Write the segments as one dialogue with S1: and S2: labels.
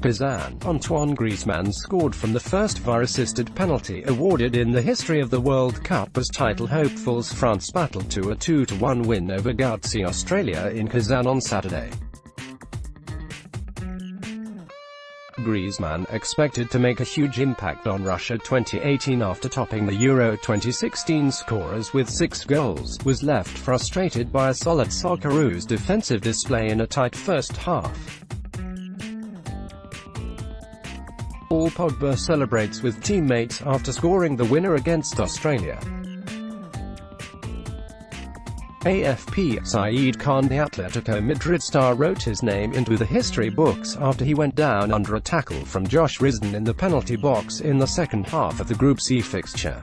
S1: Kazan, Antoine Griezmann scored from the first VAR-assisted penalty awarded in the history of the World Cup as title hopefuls France battled to a 2-1 win over gutsy Australia in Kazan on Saturday. Griezmann, expected to make a huge impact on Russia 2018 after topping the Euro 2016 scorers with 6 goals, was left frustrated by a solid Socceroos defensive display in a tight first half. Paul Pogba celebrates with teammates after scoring the winner against Australia. AFP, Saeed Khan, the Atletico Madrid star, wrote his name into the history books after he went down under a tackle from Josh Rizan in the penalty box in the second half of the Group C fixture.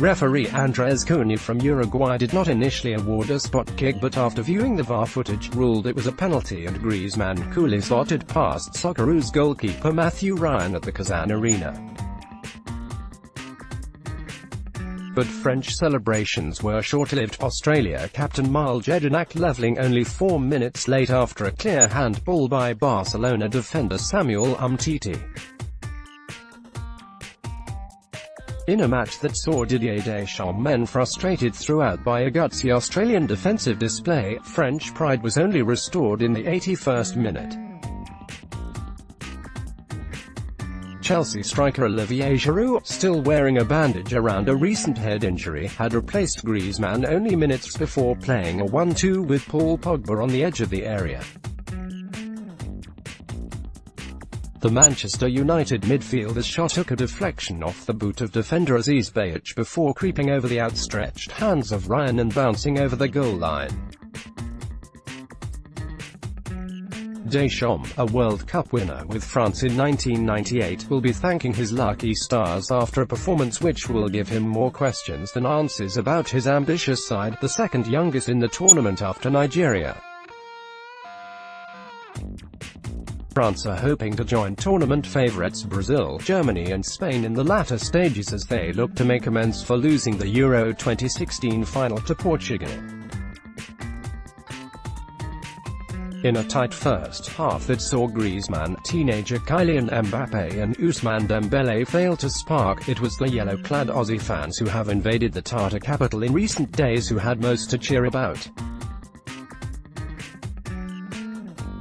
S1: Referee Andres Cunha from Uruguay did not initially award a spot kick, but after viewing the VAR footage, ruled it was a penalty, and Griezmann coolly slotted past Socceroos goalkeeper Matthew Ryan at the Kazan arena. But French celebrations were short-lived, Australia captain Miles Jedinak levelling only 4 minutes late after a clear handball by Barcelona defender Samuel Umtiti. In a match that saw Didier Deschamps' men frustrated throughout by a gutsy Australian defensive display, French pride was only restored in the 81st minute. Chelsea striker Olivier Giroud, still wearing a bandage around a recent head injury, had replaced Griezmann only minutes before playing a 1-2 with Paul Pogba on the edge of the area. The Manchester United midfielder's shot took a deflection off the boot of defender Aziz Bayich before creeping over the outstretched hands of Ryan and bouncing over the goal line. Deschamps, a World Cup winner with France in 1998, will be thanking his lucky stars after a performance which will give him more questions than answers about his ambitious side, the second youngest in the tournament after Nigeria. France are hoping to join tournament favourites Brazil, Germany and Spain in the latter stages as they look to make amends for losing the Euro 2016 final to Portugal. In a tight first half that saw Griezmann, teenager Kylian Mbappé and Ousmane Dembélé fail to spark, it was the yellow-clad Aussie fans who have invaded the Tartar capital in recent days who had most to cheer about.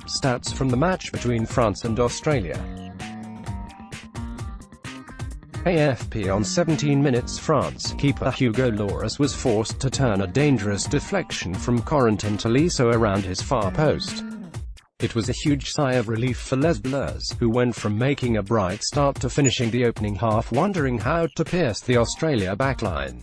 S1: Stats from the match between France and Australia. AFP on 17 minutes France, keeper Hugo Lloris was forced to turn a dangerous deflection from Corentin Tolisso around his far post. It was a huge sigh of relief for Les Bleus, who went from making a bright start to finishing the opening half wondering how to pierce the Australia backline.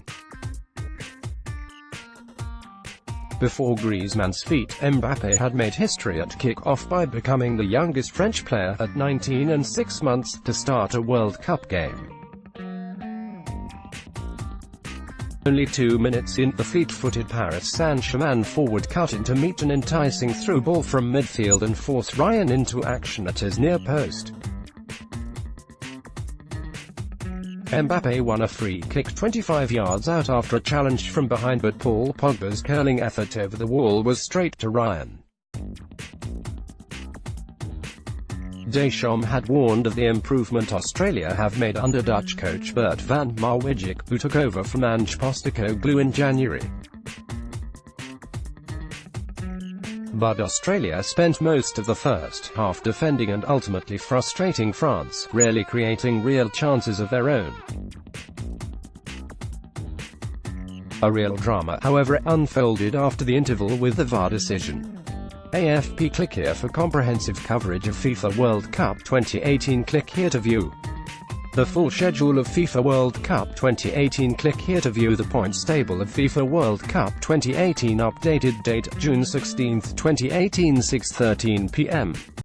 S1: Before Griezmann's feat, Mbappé had made history at kick-off by becoming the youngest French player, at 19 and 6 months, to start a World Cup game. Only 2 minutes in, the fleet-footed Paris Saint-Germain forward cut in to meet an enticing through ball from midfield and force Ryan into action at his near post. Mbappé won a free kick 25 yards out after a challenge from behind, but Paul Pogba's curling effort over the wall was straight to Ryan. Deschamps had warned of the improvement Australia have made under Dutch coach Bert van Marwijk, who took over from Ange Postecoglou in January. But Australia spent most of the first half defending and ultimately frustrating France, rarely creating real chances of their own. A real drama, however, unfolded after the interval with the VAR decision. AFP. Click here for comprehensive coverage of FIFA World Cup 2018. Click here to view the full schedule of FIFA World Cup 2018. Click here to view the points table of FIFA World Cup 2018. Updated date, June 16, 2018, 6:13 p.m.